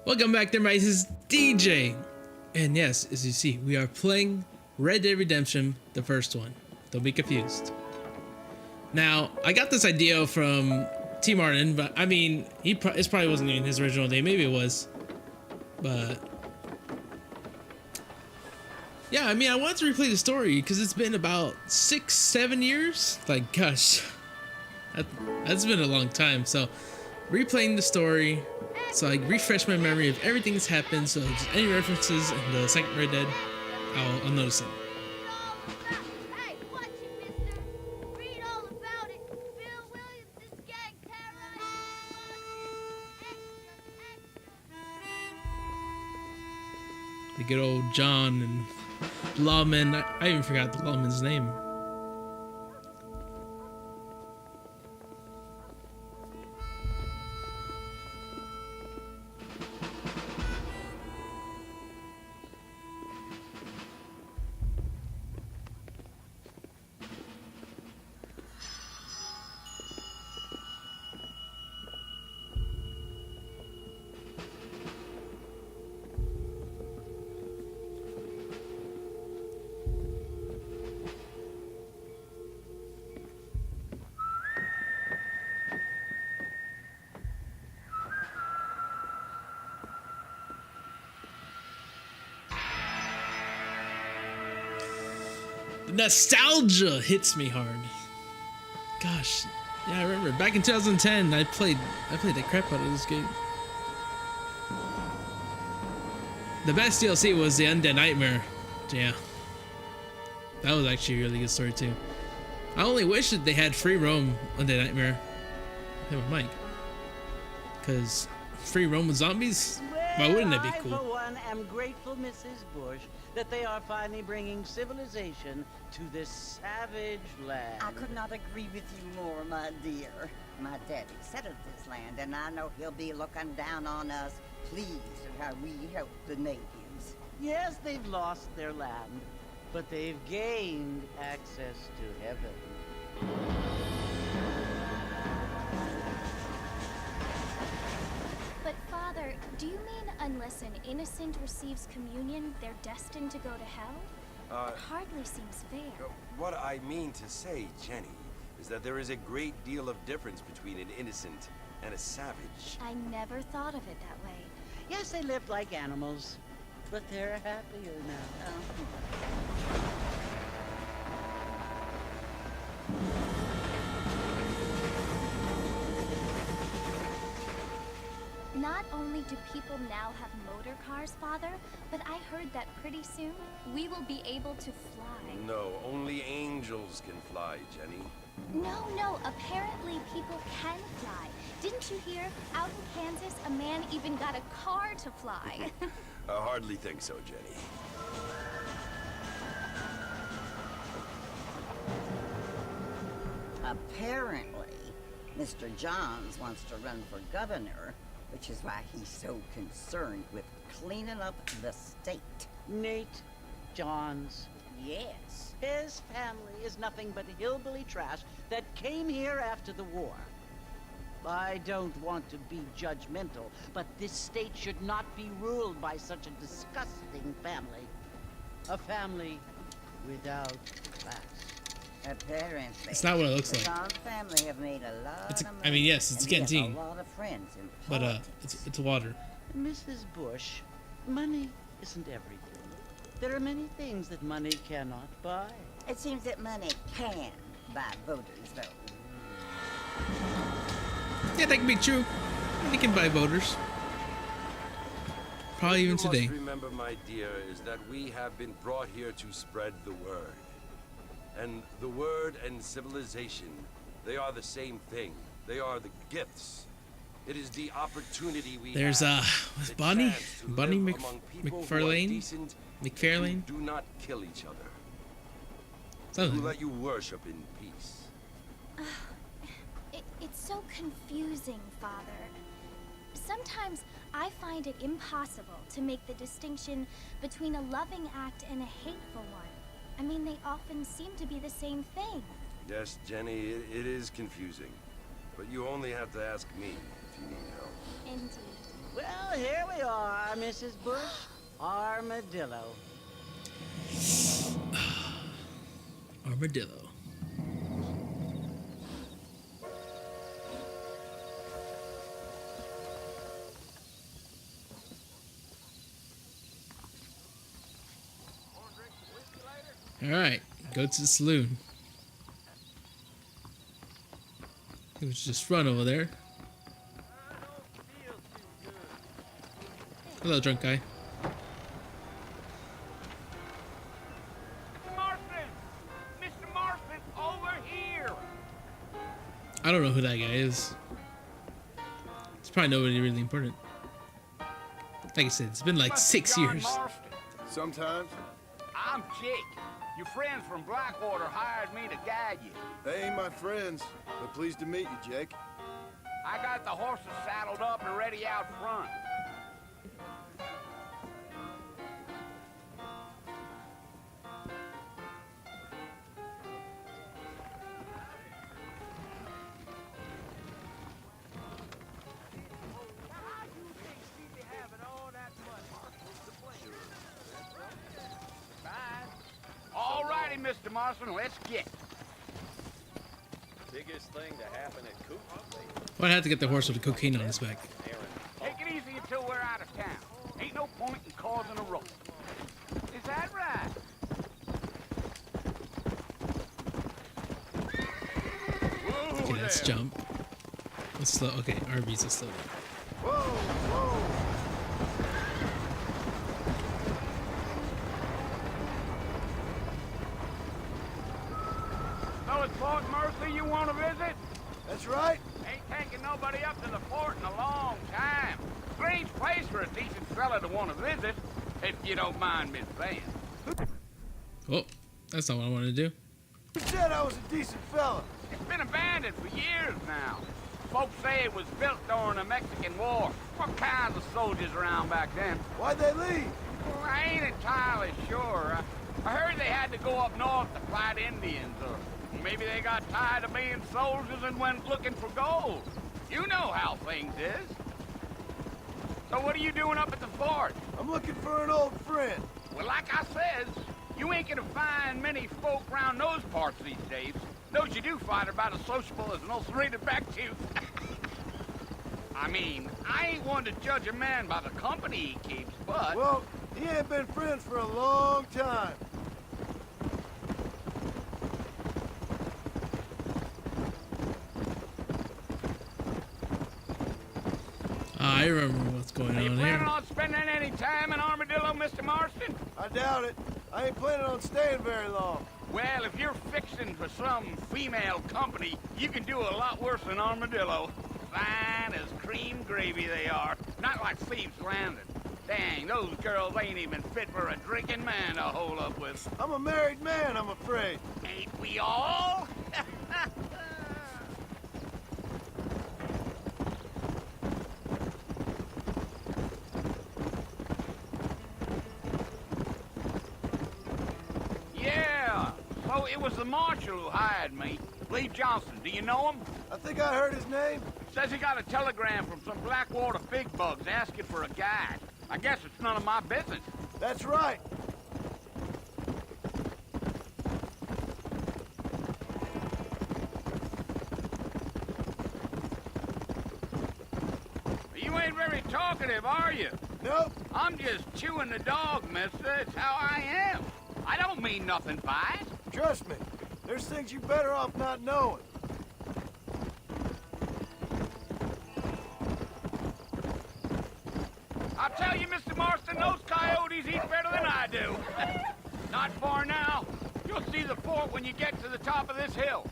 Welcome back there, mice. This is DJ. And yes, as you see, we are playing Red Dead Redemption, the first one. Don't be confused. Now, I got this idea from T. Martin, but I mean, it probably wasn't even his original name. Maybe it was. But yeah, I mean, I wanted to replay the story because it's been about 6-7 years. Like, gosh, that's been a long time. So, replaying the story, so I refresh my memory of everything that's happened. So, just any references in the second Red Dead, I'll notice them. The good old John and Lawman. I even forgot the Lawman's name. Nostalgia hits me hard. Gosh, yeah, I remember back in 2010, I played the crap out of this game. The best DLC was the Undead Nightmare. Yeah, that was actually a really good story too. I only wish that they had free roam Undead Nightmare. Hey, with Mike, because free roam with zombies. Why wouldn't that be cool? I, for one, am grateful, Mrs. Bush, that they are finally bringing civilization to this savage land. I could not agree with you more, my dear. My daddy settled this land, and I know he'll be looking down on us, pleased at how we help the natives. Yes, they've lost their land, but they've gained access to heaven. But Father, do you mean unless an innocent receives communion, they're destined to go to hell? It hardly seems fair. What I mean to say, Jenny, is that there is a great deal of difference between an innocent and a savage. I never thought of it that way. Yes, they lived like animals, but they're happier now. Not only do people now have motor cars, Father, but I heard that pretty soon we will be able to fly. No, only angels can fly, Jenny. No, apparently people can fly. Didn't you hear? Out in Kansas, a man even got a car to fly. I hardly think so, Jenny. Apparently, Mr. Johns wants to run for governor, which is why he's so concerned with cleaning up the state. Nate Johns. Yes. His family is nothing but hillbilly trash that came here after the war. I don't want to be judgmental, but this state should not be ruled by such a disgusting family. A family without class. Apparently. It's not what it looks the like. Johns family have made a lot of money. I mean, yes, it's a and he has canteen. a lot of friends in But politics. it's water. Mrs. Bush, money isn't everything. There are many things that money cannot buy. It seems that money can buy voters, though. Yeah, that can be true. They can buy voters. Probably even What today. you must remember, my dear, is that we have been brought here to spread the word. And the word and civilization, they are the same thing. They are the gifts. It is the opportunity we There's have. with the Bonnie chance to Bonnie live among people who are McFarlane decent McFarlane. and do not kill each other. Something. Who let you worship in peace. It's so confusing, Father. Sometimes I find it impossible to make the distinction between a loving act and a hateful one. I mean, they often seem to be the same thing. Yes, Jenny, it is confusing. But you only have to ask me if you need help. Indeed. Well, here we are, Mrs. Bush. Armadillo. Armadillo. All right, go to the saloon. It was just run over there. Hello, drunk guy. Mr. Marston, over here! I don't know who that guy is. It's probably nobody really important. Like I said, it's been like 6 John years. Marston. Sometimes. I'm Jake. Your friends from Blackwater hired me to guide you. They ain't my friends, but pleased to meet you, Jake. I got the horses saddled up and ready out front. All righty, Mr. Marston, let's get. Biggest thing to happen at Coop lately. Well, I had to get the horse with the cocaine on his back. Take it easy until we're out of town. Ain't no point in causing a rush. Is that right? Okay, let's jump. Let's slow. Okay, RV's a slow. Whoa, whoa. So it's Fort Mercy you want to visit? That's right. Ain't taking nobody up to the fort in a long time. Strange place for a decent fella to want to visit, if you don't mind me saying. Oh, that's not what I wanted to do. Who said I was a decent fella? It's been abandoned for years now. Folks say it was built during the Mexican War. What kinds of soldiers around back then? Why'd they leave? Well, I ain't entirely sure. I heard they had to go up north to fight Indians, or maybe they got tired of being soldiers and went looking for gold. You know how things is. So what are you doing up at the fort? I'm looking for an old friend. Well, like I says, you ain't gonna find many folk around those parts these days. Those you do find are about as sociable as an ulcerated back tooth. I mean, I ain't one to judge a man by the company he keeps, but... Well, he ain't been friends for a long time. I remember what's going Are you on planning here. on spending any time in Armadillo, Mr. Marston? I doubt it. I ain't planning on staying very long. Well, if you're fixing for some female company, you can do a lot worse than Armadillo. Fine as cream gravy they are. Not like Thieves Landing. Dang, those girls ain't even fit for a drinking man to hold up with. I'm a married man, I'm afraid. Ain't we all? Yeah, so it was the marshal who hired me. Lee Johnson, do you know him? I think I heard his name. Says he got a telegram from some Blackwater big bugs asking for a guide. I guess it's none of my business. That's right. You ain't very talkative, are you? Nope. I'm just chewing the dog, mister. It's how I am. I don't mean nothing by it. Trust me. There's things you better off not knowing. I'll tell you, Mr. Marston, those coyotes eat better than I do. Not far now. You'll see the fort when you get to the top of this hill.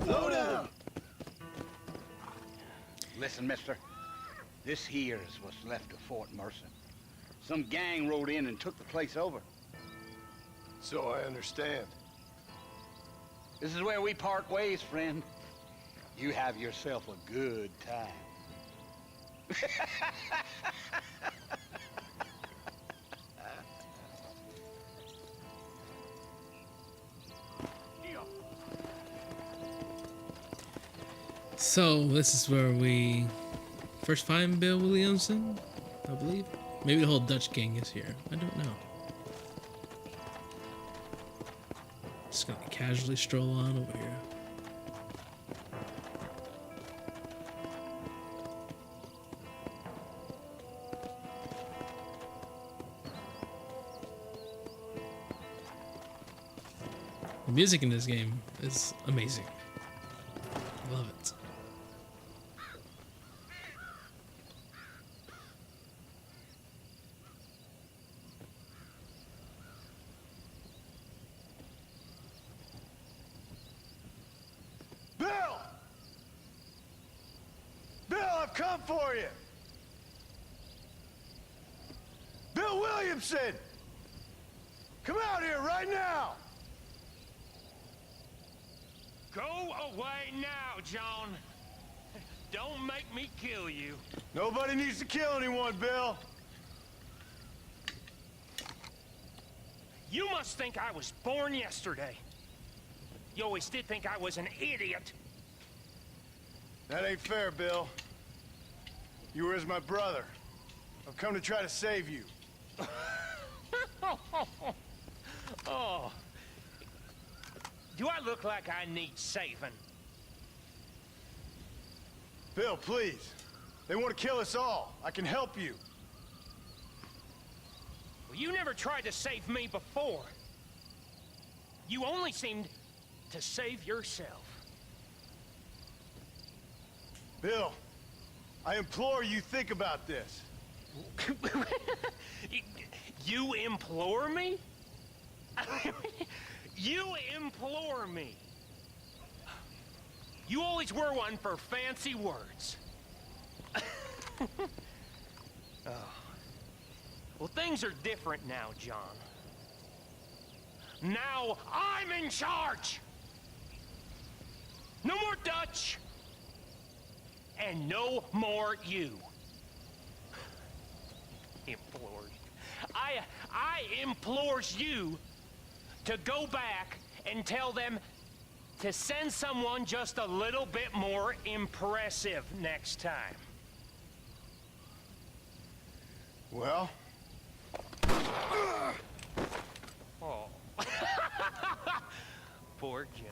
Slow down. Listen, mister. This here is what's left of Fort Mercer. Some gang rode in and took the place over. So I understand. This is where we part ways, friend. You have yourself a good time. So this is where we first find Bill Williamson, I believe. Maybe the whole Dutch gang is here. I don't know. Just gonna casually stroll on over here. The music in this game is amazing. I love it. Bill! Bill, I've come for you! Bill Williamson! Come out here right now! Go away now, John. Don't make me kill you. Nobody needs to kill anyone, Bill. You must think I was born yesterday. You always did think I was an idiot. That ain't fair, Bill. You were as my brother. I've come to try to save you. Oh. Do I look like I need saving? Bill, please. They want to kill us all. I can help you. Well, you never tried to save me before. You only seemed to save yourself. Bill, I implore you think about this. You implore me? You implore me. You always were one for fancy words. Oh. Well, things are different now, John. Now I'm in charge. No more Dutch. And no more you. Implored. I implores you to go back and tell them to send someone just a little bit more impressive next time. Well? Oh. Poor John.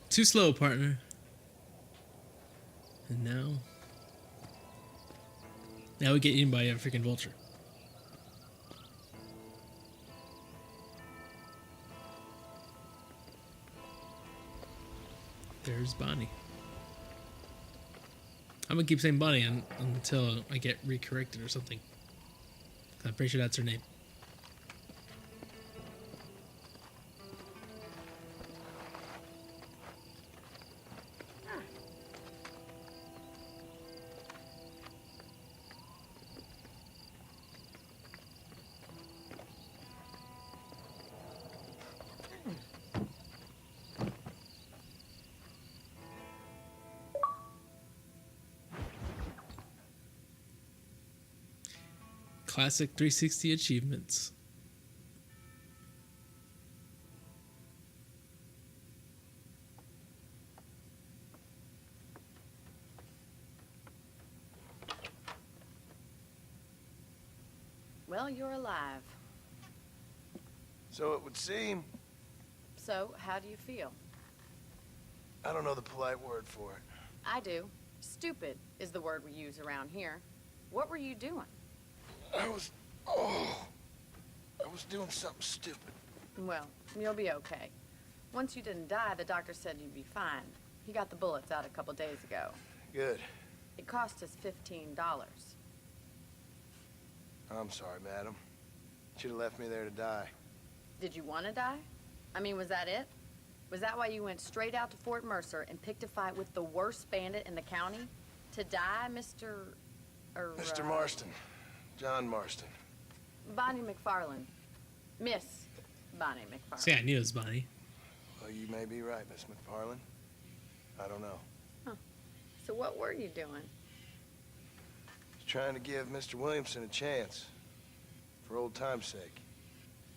Too slow, partner. And now we get eaten by a freaking vulture. There's Bonnie. I'm gonna keep saying Bonnie until I get recorrected or something. I'm pretty sure that's her name. Classic 360 achievements. Well, you're alive. So it would seem. So, how do you feel? I don't know the polite word for it. I do. Stupid is the word we use around here. What were you doing? I was doing something stupid. Well, you'll be okay. Once you didn't die, the doctor said you'd be fine. He got the bullets out a couple days ago. Good. It cost us $15. I'm sorry, madam. Should have left me there to die. Did you want to die? I mean, was that it? Was that why you went straight out to Fort Mercer and picked a fight with the worst bandit in the county? To die, Mr. Mr. Marston. John Marston. Bonnie McFarland. Miss Bonnie McFarland. See, I knew it was Bonnie. Well, you may be right, Miss McFarland. I don't know. Huh. So what were you doing? Just trying to give Mr. Williamson a chance. For old time's sake.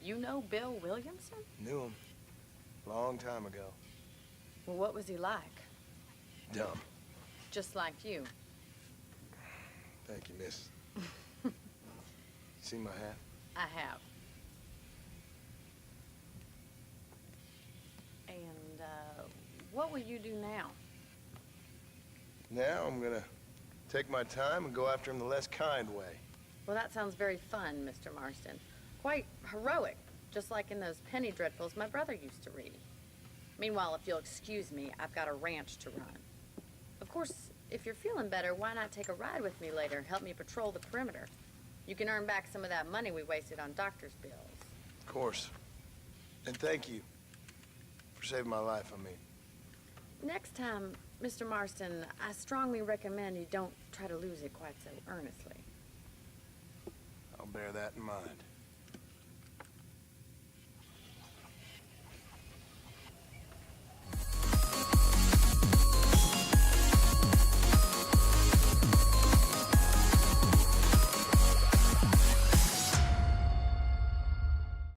You know Bill Williamson? Knew him. Long time ago. Well, what was he like? Dumb. Just like you. Thank you, miss. See my hat? I have. And, what will you do now? Now I'm gonna take my time and go after him the less kind way. Well, that sounds very fun, Mr. Marston. Quite heroic, just like in those penny dreadfuls my brother used to read. Meanwhile, if you'll excuse me, I've got a ranch to run. Of course, if you're feeling better, why not take a ride with me later and help me patrol the perimeter? You can earn back some of that money we wasted on doctor's bills. Of course. And thank you for saving my life, I mean. Next time, Mr. Marston, I strongly recommend you don't try to lose it quite so earnestly. I'll bear that in mind.